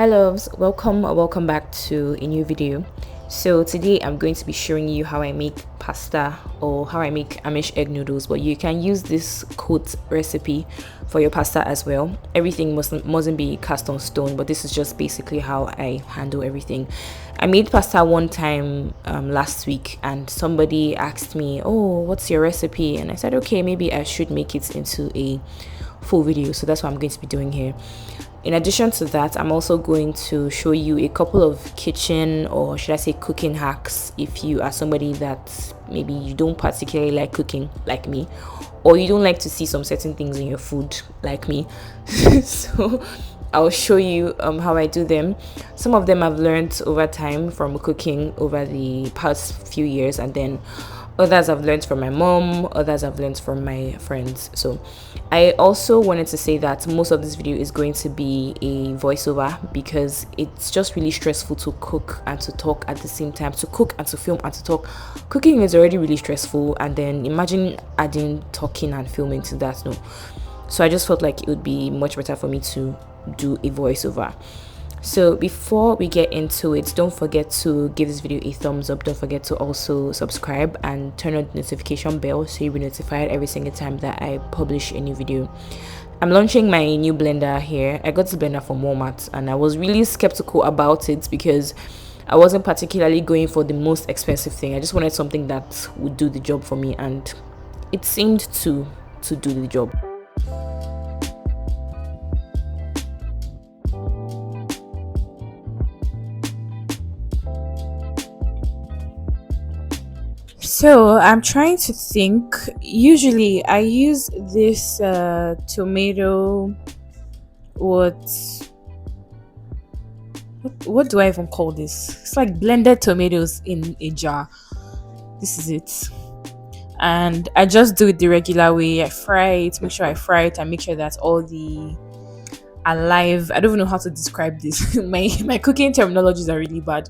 Hi loves, welcome or welcome back to a new video. So today I'm going to be showing you how I make pasta or how I make Amish egg noodles, but you can use this quote recipe for your pasta as well. Everything mustn't be cast on stone, but this is just basically how I handle everything. I made pasta one time last week and somebody asked me, oh, what's your recipe? And I said, okay, maybe I should make it into a full video, so that's what I'm going to be doing here. In addition to that, I'm also going to show you a couple of kitchen, or should I say cooking hacks, if you are somebody that maybe you don't particularly like cooking like me, or you don't like to see some certain things in your food like me. So I'll show you how I do them. Some of them I've learned over time from cooking over the past few years, and then others I've learned from my mom, others I've learned from my friends. So I also wanted to say that most of this video is going to be a voiceover because it's just really stressful to cook and to talk at the same time. To cook and to film and to talk. Cooking is already really stressful, and then imagine adding talking and filming to that. No. So I just felt like it would be much better for me to do a voiceover. So before we get into it, don't forget to give this video a thumbs up. Don't forget to also subscribe and turn on the notification bell so you'll be notified every single time that I publish a new video. I'm launching my new blender here. I got this blender from Walmart and I was really skeptical about it because I wasn't particularly going for the most expensive thing. I just wanted something that would do the job for me, and it seemed to do the job. So I'm trying to think. Usually I use this tomato. What do I even call this? It's like blended tomatoes in a jar. This is it. And I just do it the regular way. I fry it, make sure I fry it, and make sure that all the alive, I don't even know how to describe this. My cooking terminologies are really bad,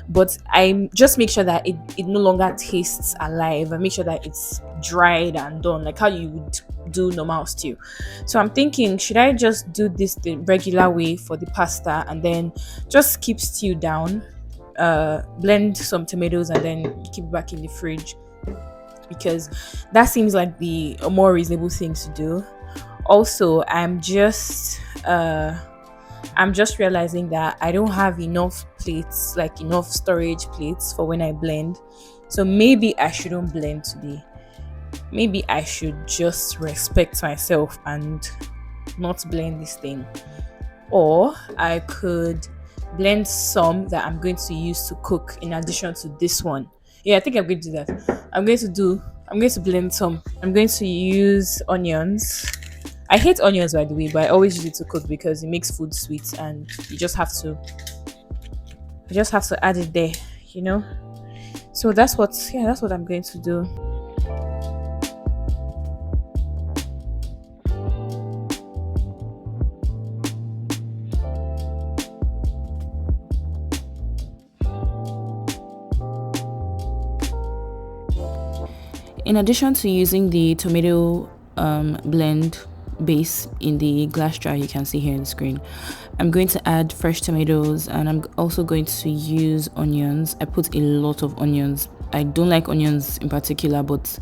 but I just make sure that it no longer tastes alive. I make sure that it's dried and done like how you would do normal stew. So I'm thinking, should I just do this the regular way for the pasta and then just keep stew down, blend some tomatoes, and then keep it back in the fridge, because that seems like the more reasonable thing to do. Also, I'm just realizing that I don't have enough plates, like enough storage plates for when I blend. So maybe I shouldn't blend today. Maybe I should just respect myself and not blend this thing. Or I could blend some that I'm going to use to cook in addition to this one. Yeah, I think I'm going to do that. I'm going to blend some. I'm going to use onions. I hate onions, by the way, but I always use it to cook because it makes food sweet, and you just have to add it there, you know. So that's what I'm going to do. In addition to using the tomato blend base in the glass jar you can see here on the screen, I'm going to add fresh tomatoes, and I'm also going to use onions. I put a lot of onions. I don't like onions in particular, but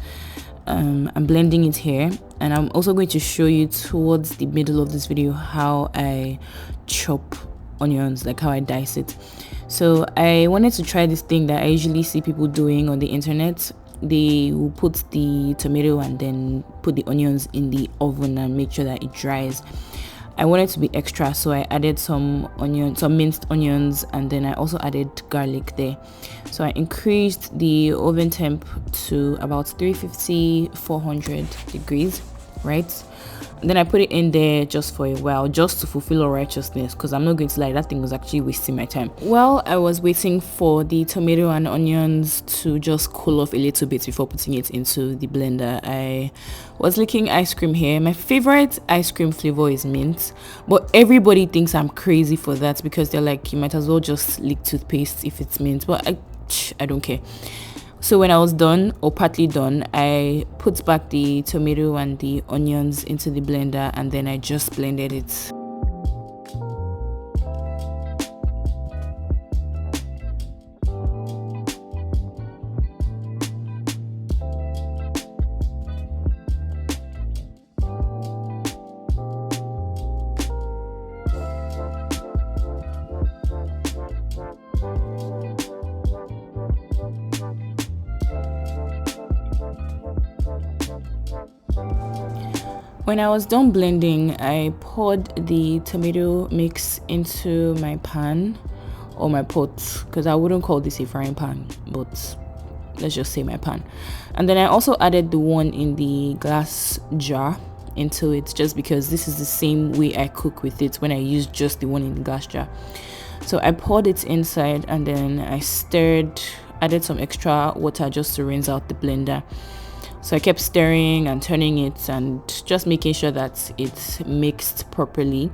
I'm blending it here, and I'm also going to show you towards the middle of this video how I chop onions, like how I dice it. So I wanted to try this thing that I usually see people doing on the internet. They will put the tomato and then put the onions in the oven and make sure that it dries. I wanted to be extra, so I added some minced onions, and then I also added garlic there. So I increased the oven temp to about 350-400 degrees, right? And then I put it in there just for a while, just to fulfill all righteousness, because I'm not going to lie, that thing was actually wasting my time. While I was waiting for the tomato and onions to just cool off a little bit before putting it into the blender, I was licking ice cream here. My favorite ice cream flavor is mint, but everybody thinks I'm crazy for that because they're like, you might as well just lick toothpaste if it's mint, but I don't care. So when I was done, or partly done, I put back the tomato and the onions into the blender, and then I just blended it. When I was done blending, I poured the tomato mix into my pan or my pot, because I wouldn't call this a frying pan, but let's just say my pan. And then I also added the one in the glass jar into it, just because this is the same way I cook with it when I use just the one in the glass jar. So I poured it inside, and then I stirred, added some extra water just to rinse out the blender. So I kept stirring and turning it and just making sure that it's mixed properly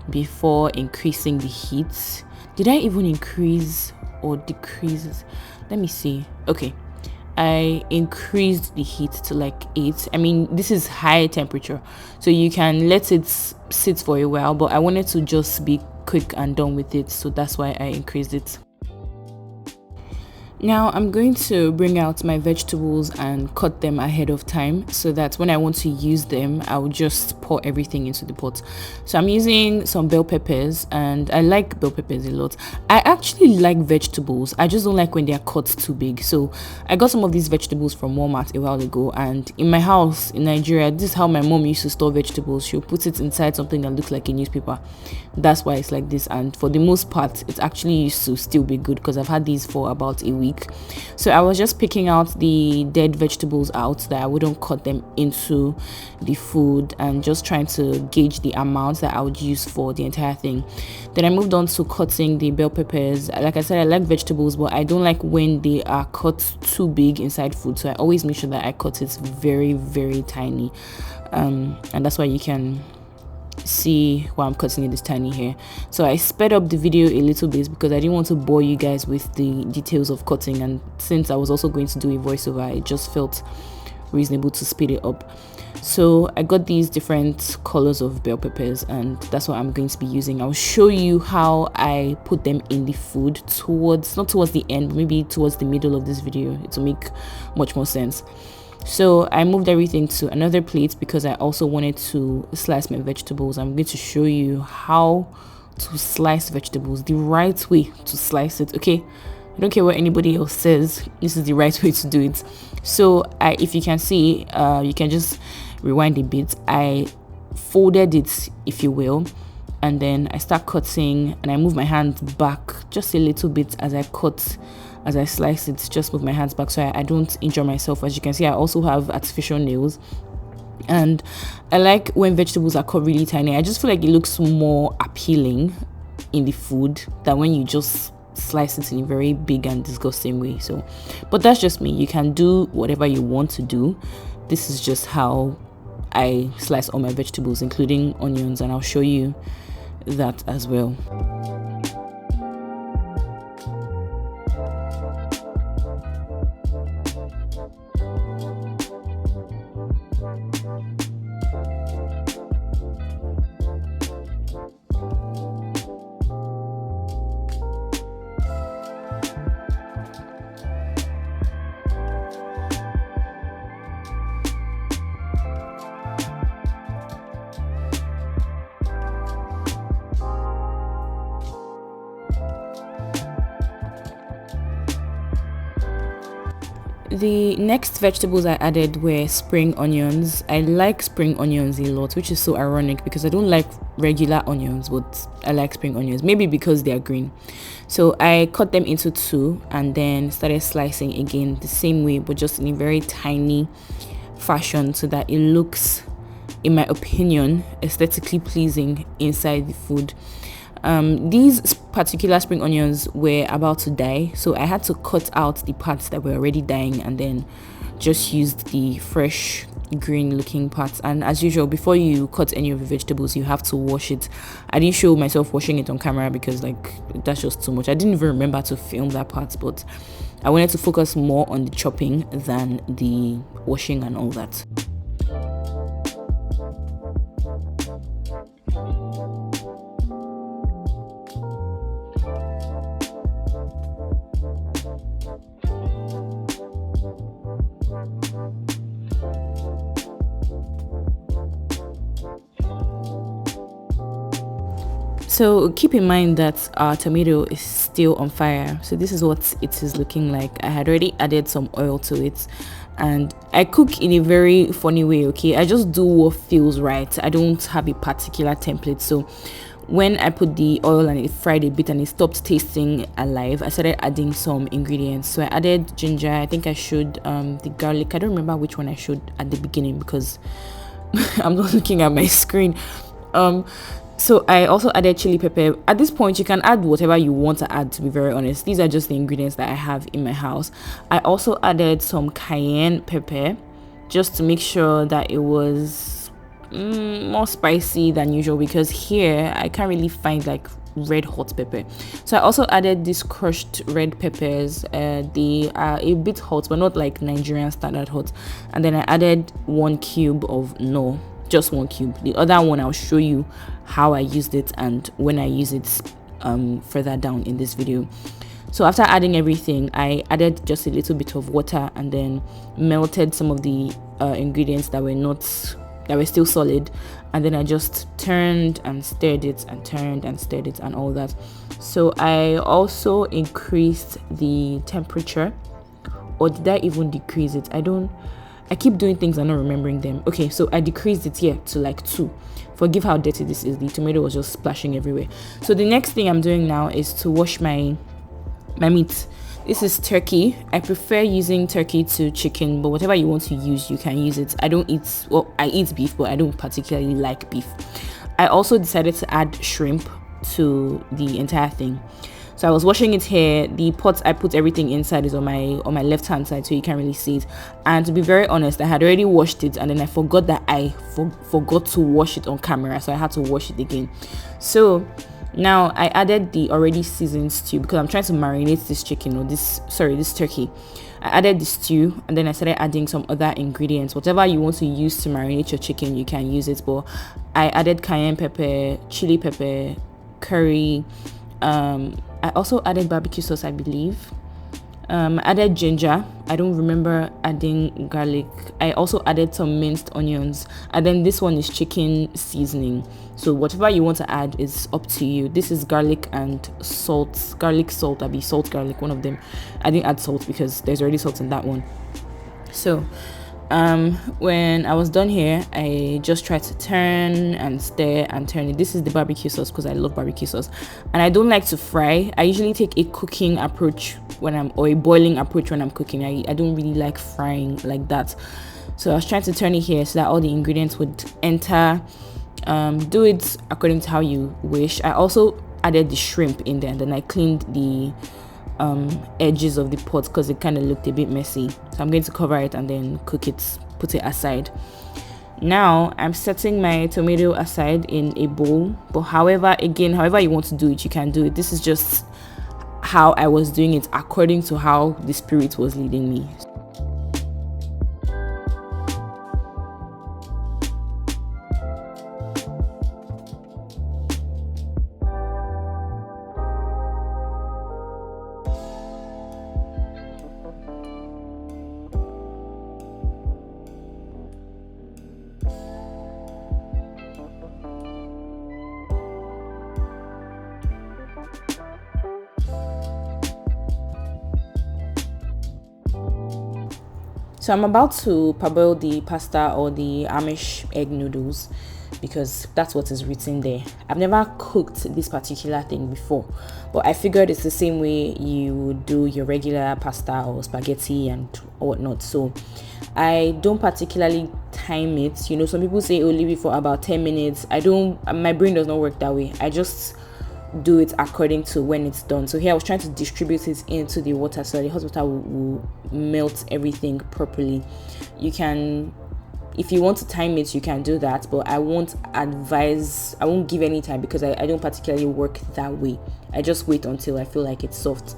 before increasing the heat. Did I even increase or decrease? Let me see. Okay, I increased the heat to like 8. I mean, this is high temperature, so you can let it sit for a while, but I wanted to just be quick and done with it, so that's why I increased it. Now I'm going to bring out my vegetables and cut them ahead of time, so that when I want to use them, I'll just pour everything into the pot. So I'm using some bell peppers, and I like bell peppers a lot. I actually like vegetables, I just don't like when they are cut too big. So I got some of these vegetables from Walmart a while ago, and in my house in Nigeria, this is how my mom used to store vegetables. She'll put it inside something that looks like a newspaper. That's why it's like this, and for the most part it's actually used to still be good, because I've had these for about a week. So I was just picking out the dead vegetables out, that I wouldn't cut them into the food, and just trying to gauge the amount that I would use for the entire thing. Then I moved on to cutting the bell peppers. Like I said, I like vegetables, but I don't like when they are cut too big inside food, so I always make sure that I cut it very, very tiny, and that's why you can see why I'm cutting it this tiny here. So I sped up the video a little bit because I didn't want to bore you guys with the details of cutting, and since I was also going to do a voiceover, it just felt reasonable to speed it up. So I got these different colors of bell peppers, and that's what I'm going to be using. I'll show you how I put them in the food not towards the end, but maybe towards the middle of this video. It will make much more sense. So I moved everything to another plate because I also wanted to slice my vegetables. I'm going to show you how to slice vegetables, the right way to slice it, okay? I don't care what anybody else says, this is the right way to do it. So if you can see, you can just rewind a bit. I folded it, if you will, and then I start cutting, and I move my hands back just a little bit as I cut. As I slice it, just move my hands back so I don't injure myself. As you can see, I also have artificial nails, and I like when vegetables are cut really tiny. I just feel like it looks more appealing in the food than when you just slice it in a very big and disgusting way. So, but that's just me. You can do whatever you want to do. This is just how I slice all my vegetables, including onions, and I'll show you that as well. The next vegetables I added were spring onions. I like spring onions a lot, which is so ironic because I don't like regular onions, but I like spring onions, maybe because they are green. So I cut them into 2 and then started slicing again the same way, but just in a very tiny fashion, so that it looks, in my opinion, aesthetically pleasing inside the food. These particular spring onions were about to die, so I had to cut out the parts that were already dying and then just used the fresh green looking parts. And as usual, before you cut any of the vegetables, you have to wash it. I didn't show myself washing it on camera because that's just too much. I didn't even remember to film that part, but I wanted to focus more on the chopping than the washing and all that. So keep in mind that our tomato is still on fire. So this is what it is looking like. I had already added some oil to it, and I cook in a very funny way. Okay, I just do what feels right. I don't have a particular template. So when I put the oil and it fried a bit and it stopped tasting alive, I started adding some ingredients. So I added ginger. I think I showed the garlic. I don't remember which one I showed at the beginning because I'm not looking at my screen. So I also added chili pepper. At this point, you can add whatever you want to add, to be very honest. These are just the ingredients that I have in my house. I also added some cayenne pepper just to make sure that it was more spicy than usual, because here I can't really find like red hot pepper. So I also added these crushed red peppers. They are a bit hot, but not like Nigerian standard hot. And then I added 1 cube of no, just 1 cube. The other one I'll show you how I used it and when I use it further down in this video. So after adding everything, I added just a little bit of water and then melted some of the ingredients that were still solid, and then I just turned and stirred it and turned and stirred it and all that. So I also increased the temperature, or did I even decrease it? I keep doing things and not remembering them. Okay, so I decreased it here to like 2. Forgive how dirty this is. The tomato was just splashing everywhere. So the next thing I'm doing now is to wash my meat. This is turkey. I prefer using turkey to chicken, but whatever you want to use, you can use it. I eat beef, but I don't particularly like beef. I also decided to add shrimp to the entire thing. So I was washing it here. The pot I put everything inside is on my left hand side, so you can't really see it. And to be very honest, I had already washed it, and then I forgot that I forgot to wash it on camera, so I had to wash it again. So now I added the already seasoned stew because I'm trying to marinate this chicken, or this turkey. I added the stew, and then I started adding some other ingredients. Whatever you want to use to marinate your chicken, you can use it. But I added cayenne pepper, chili pepper, curry. I also added barbecue sauce, I believe. I added ginger. I don't remember adding garlic. I also added some minced onions, and then this one is chicken seasoning. So whatever you want to add is up to you. This is garlic and salt. Garlic salt, salt garlic, one of them. I didn't add salt because there's already salt in that one. So when I was done here, I just tried to turn and stir and turn it. This is the barbecue sauce because I love barbecue sauce, and I don't like to fry. I usually take a cooking approach or a boiling approach when I'm cooking. I don't really like frying like that. So I was trying to turn it here so that all the ingredients would enter. Do it according to how you wish. I also added the shrimp in there, and then I cleaned the edges of the pot because it kind of looked a bit messy. So I'm going to cover it and then cook it, put it aside. Now I'm setting my tomato aside in a bowl, but however you want to do it, you can do it. This is just how I was doing it according to how the spirit was leading me. So I'm about to parboil the pasta, or the Amish egg noodles, because that's what is written there. I've never cooked this particular thing before, but I figured it's the same way you would do your regular pasta or spaghetti and whatnot. So I don't particularly time it. Some people say leave it for about 10 minutes. My brain does not work that way. I just do it according to when it's done. So here I was trying to distribute it into the water so the hot water will melt everything properly. You can, if you want to time it, you can do that, but I won't give any time because I don't particularly work that way. I just wait until I feel like it's soft,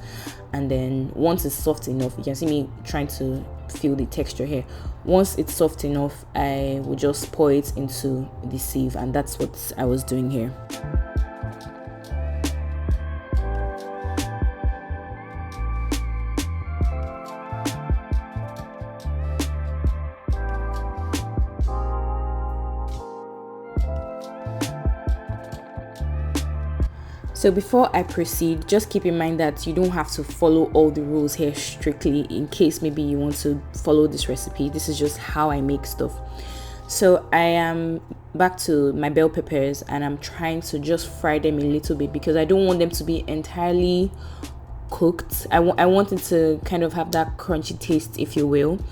and then once it's soft enough, you can see me trying to feel the texture here. Once it's soft enough, I will just pour it into the sieve, and that's what I was doing here. So before I proceed, just keep in mind that you don't have to follow all the rules here strictly in case maybe you want to follow this recipe. This is just how I make stuff. So I am back to my bell peppers and I'm trying to just fry them a little bit because I don't want them to be entirely cooked. I want it to kind of have that crunchy taste, if you will.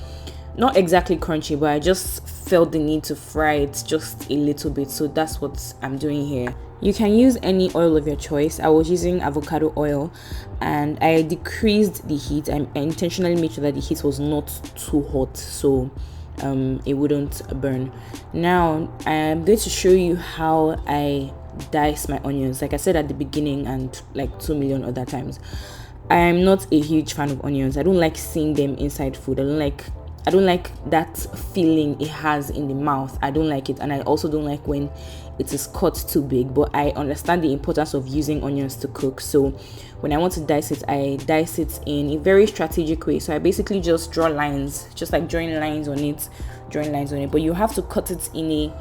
Not exactly crunchy, but I just felt the need to fry it just a little bit. So that's what I'm doing here. You can use any oil of your choice. I was using avocado oil and I decreased the heat. I intentionally made sure that the heat was not too hot so it wouldn't burn. Now I'm going to show you how I dice my onions. Like I said at the beginning and like 2 million other times, I'm not a huge fan of onions. I don't like seeing them inside food. I don't like that feeling it has in the mouth. I don't like it, and I also don't like when it is cut too big, but I understand the importance of using onions to cook. So when I want to dice it, I dice it in a very strategic way. So I basically just draw lines, just like drawing lines on it, but you have to cut it in a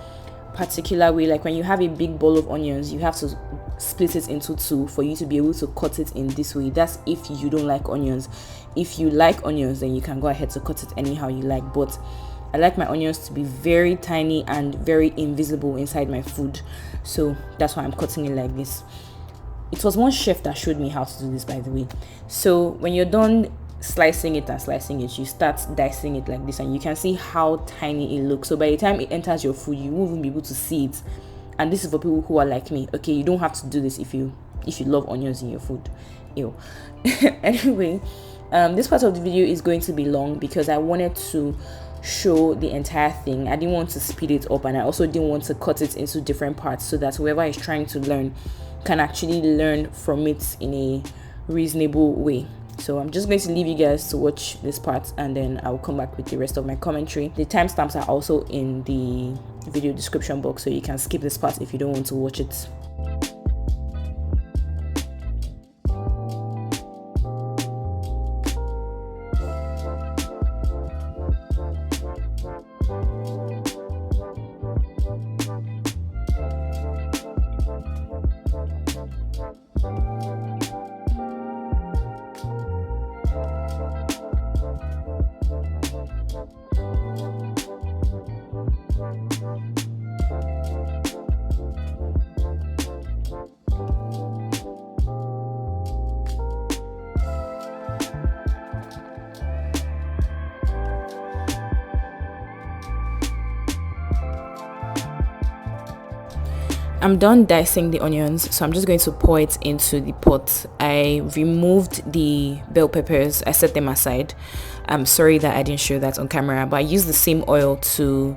particular way. Like when you have a big bowl of onions, you have to split it into two for you to be able to cut it in this way. That's if you don't like onions. If you like onions, then you can go ahead to cut it anyhow you like, but I like my onions to be very tiny and very invisible inside my food, so that's why I'm cutting it like this. It was one chef that showed me how to do this, by the way. So when you're done slicing it, you start dicing it like this, and you can see how tiny it looks. So by the time it enters your food, you won't even be able to see it. And this is for people who are like me. Okay, you don't have to do this if you love onions in your food. Ew. Anyway, this part of the video is going to be long because I wanted to show the entire thing. I didn't want to speed it up, and I also didn't want to cut it into different parts so that whoever is trying to learn can actually learn from it in a reasonable way. So I'm just going to leave you guys to watch this part, and then I'll come back with the rest of my commentary. The timestamps are also in the video description box, so you can skip this part if you don't want to watch it. I'm done dicing the onions, so I'm just going to pour it into the pot. I removed the bell peppers. I set them aside. I'm sorry that I didn't show that on camera, but I used the same oil to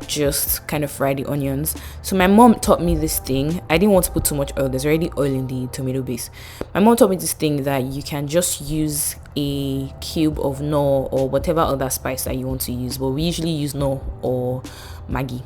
just kind of fry the onions. So my mom taught me this thing. I didn't want to put too much oil. There's already oil in the tomato base. My mom taught me this thing that you can just use a cube of Knorr or whatever other spice that you want to use, but we usually use Knorr or Maggi.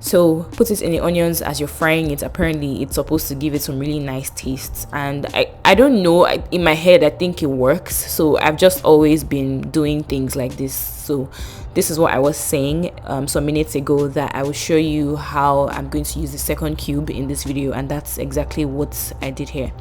So put it in the onions as you're frying it. Apparently it's supposed to give it some really nice tastes, and I don't know, in my head I think it works, so I've just always been doing things like this. So this is what I was saying some minutes ago, that I will show you how I'm going to use the second cube in this video, and that's exactly what I did here.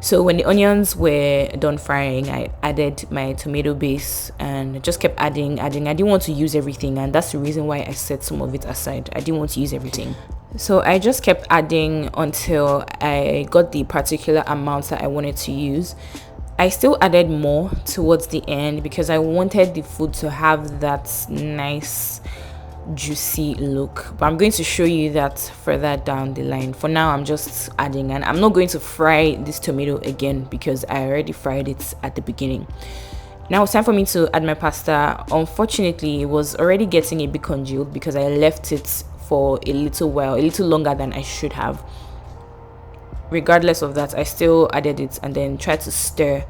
So when the onions were done frying, I added my tomato base and just kept adding. I didn't want to use everything, and that's the reason why I set some of it aside. I didn't want to use everything. So I just kept adding until I got the particular amount that I wanted to use. I still added more towards the end because I wanted the food to have that nice juicy look, but I'm going to show you that further down the line. For now, I'm just adding, and I'm not going to fry this tomato again because I already fried it at the beginning. Now it's time for me to add my pasta. Unfortunately, it was already getting a bit congealed because I left it for a little while, a little longer than I should have. Regardless of that, I still added it and then tried to stir,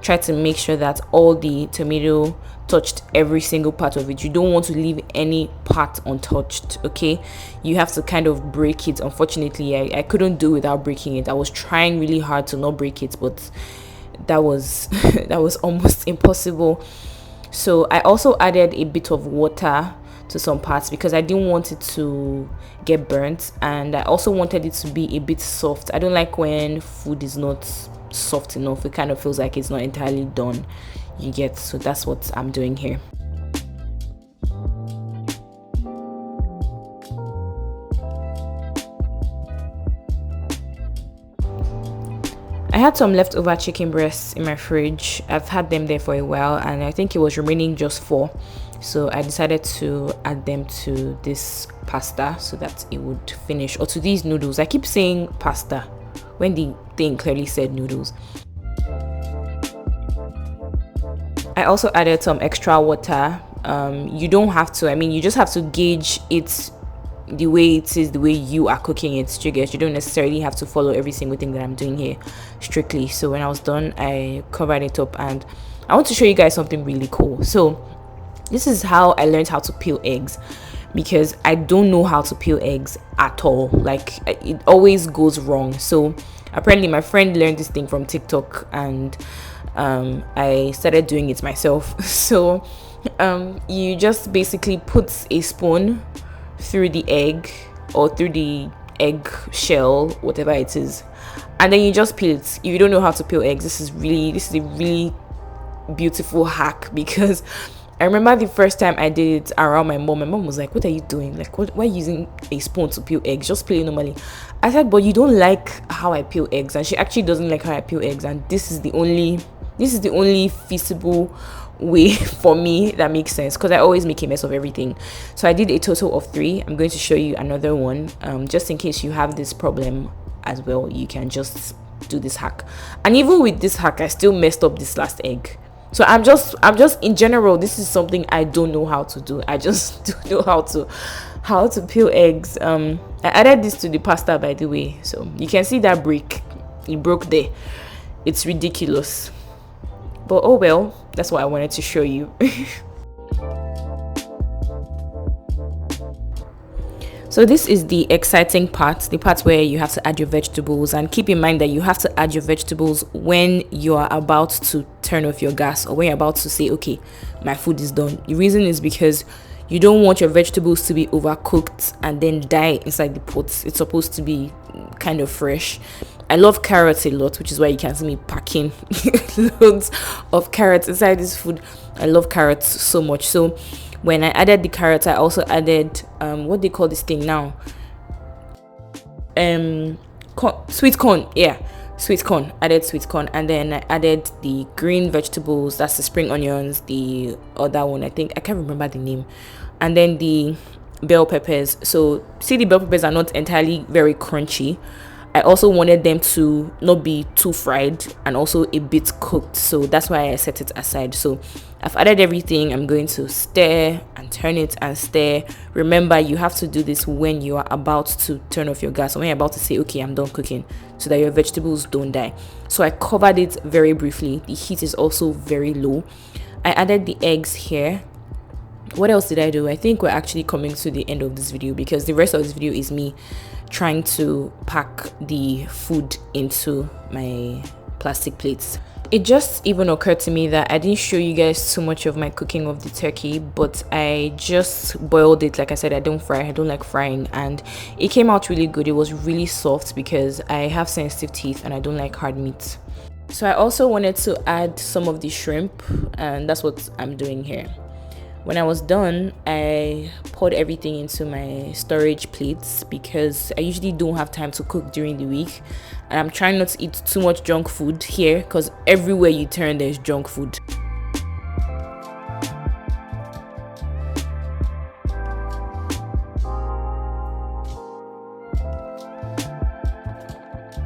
try to make sure that all the tomato touched every single part of it. You don't want to leave any part untouched, okay? You have to kind of break it. Unfortunately, I couldn't do without breaking it. I was trying really hard to not break it, but that was that was almost impossible. So I also added a bit of water to some parts because I didn't want it to get burnt, and I also wanted it to be a bit soft. I don't like when food is not soft enough. It kind of feels like it's not entirely done, you get. So that's what I'm doing here. I had some leftover chicken breasts in my fridge. I've had them there for a while, and I think it was remaining just 4, so I decided to add them to this pasta so that it would finish, or to these noodles. I keep saying pasta when the thing clearly said noodles. I also added some extra water. You don't have to, I mean, you just have to gauge it the way it is, the way you are cooking it. You don't necessarily have to follow every single thing that I'm doing here strictly. So when I was done, I covered it up, and I want to show you guys something really cool. So this is how I learned how to peel eggs, because I don't know how to peel eggs at all. Like, it always goes wrong. So apparently my friend learned this thing from TikTok, and I started doing it myself. So you just basically put a spoon through the egg, or through the egg shell, whatever it is, and then you just peel it. If you don't know how to peel eggs, this is a really beautiful hack, because I remember the first time I did it around my mom. My mom was like, "What are you doing? Like, why are you using a spoon to peel eggs? Just peel it normally." I said, "But you don't like how I peel eggs," and she actually doesn't like how I peel eggs, and this is the only feasible way for me that makes sense, because I always make a mess of everything. So I did a total of 3. I'm going to show you another one, just in case you have this problem as well. You can just do this hack, and even with this hack, I still messed up this last egg. So I'm just in general, this is something I don't know how to do. I just don't know how to peel eggs. I added this to the pasta, by the way, so you can see that break. It broke there. It's ridiculous, but oh well, that's what I wanted to show you. So this is the exciting part, the part where you have to add your vegetables, and keep in mind that you have to add your vegetables when you are about to turn off your gas, or when you're about to say, okay, my food is done. The reason is because you don't want your vegetables to be overcooked and then die inside the pot. It's supposed to be kind of fresh. I love carrots a lot, which is why you can see me packing loads of carrots inside this food. I love carrots so much. So when I added the carrots, I also added what they call this thing now, sweet corn. Yeah, sweet corn. Added sweet corn, and then I added the green vegetables. That's the spring onions. The other one, I think, I can't remember the name, and then the bell peppers. So see, the bell peppers are not entirely very crunchy. I also wanted them to not be too fried and also a bit cooked, so that's why I set it aside. So I've added everything. I'm going to stir and turn it and stir. Remember, you have to do this when you are about to turn off your gas, or when you're about to say, okay, I'm done cooking, so that your vegetables don't die. So I covered it very briefly. The heat is also very low. I added the eggs here. What else did I do? I think we're actually coming to the end of this video, because the rest of this video is me trying to pack the food into my plastic plates. It just even occurred to me that I didn't show you guys too much of my cooking of the turkey, but I just boiled it. Like I said, I don't fry. I don't like frying, and it came out really good. It was really soft because I have sensitive teeth and I don't like hard meat. So I also wanted to add some of the shrimp, and that's what I'm doing here. When I was done, I poured everything into my storage plates, because I usually don't have time to cook during the week, and I'm trying not to eat too much junk food here, because everywhere you turn there's junk food.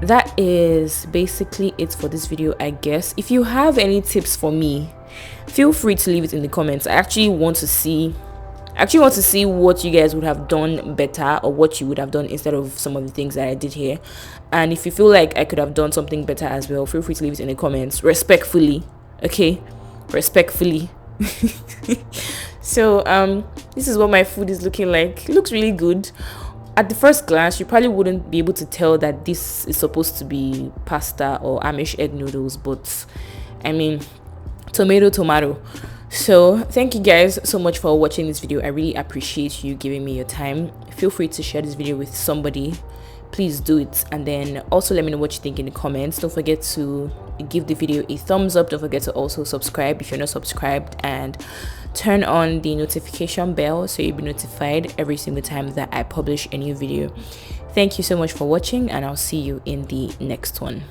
That is basically it for this video, I guess. If you have any tips for me, feel free to leave it in the comments. I actually want to see what you guys would have done better, or what you would have done instead of some of the things that I did here. And if you feel like I could have done something better as well, feel free to leave it in the comments, respectfully. Okay, respectfully. So this is what my food is looking like. It looks really good. At the first glance, you probably wouldn't be able to tell that this is supposed to be pasta or Amish egg noodles, but I mean, tomato. So thank you guys so much for watching this video. I really appreciate you giving me your time. Feel free to share this video with somebody. Please do it, and then also let me know what you think in the comments. Don't forget to give the video a thumbs up. Don't forget to also subscribe if you're not subscribed, and turn on the notification bell so you'll be notified every single time that I publish a new video. Thank you so much for watching, and I'll see you in the next one.